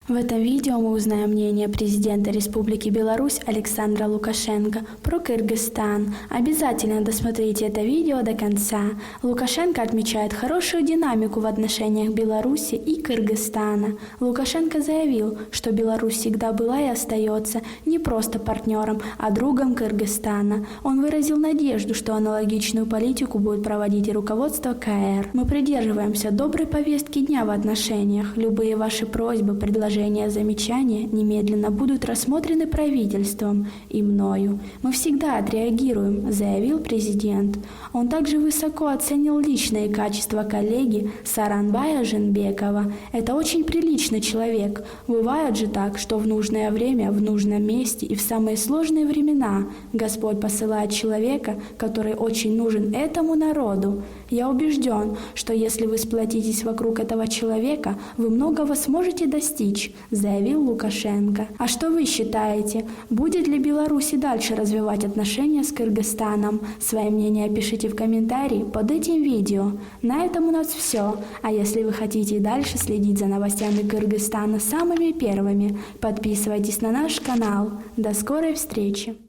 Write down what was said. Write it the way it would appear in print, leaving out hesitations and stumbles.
В этом видео мы узнаем мнение президента Республики Беларусь Александра Лукашенко про Кыргызстан. Обязательно досмотрите это видео до конца. Лукашенко отмечает хорошую динамику в отношениях Беларуси и Кыргызстана. Лукашенко заявил, что Беларусь всегда была и остается не просто партнером, а другом Кыргызстана. Он выразил надежду, что аналогичную политику будет проводить и руководство КР. Мы придерживаемся доброй повестки дня в отношениях. Любые ваши просьбы, предложения, замечания немедленно будут рассмотрены правительством и мною. Мы всегда отреагируем, заявил президент. Он также высоко оценил личные качества коллеги Сооронбая Жээнбекова. Это очень приличный человек. Бывает же так, что в нужное время, в нужном месте и в самые сложные времена Господь посылает человека, который очень нужен этому народу. Я убежден, что если вы сплотитесь вокруг этого человека, вы многого сможете достичь, заявил Лукашенко. А что вы считаете? Будет ли Беларусь и дальше развивать отношения с Кыргызстаном? Свои мнения пишите в комментарии под этим видео. На этом у нас все. А если вы хотите и дальше следить за новостями Кыргызстана самыми первыми, подписывайтесь на наш канал. До скорой встречи!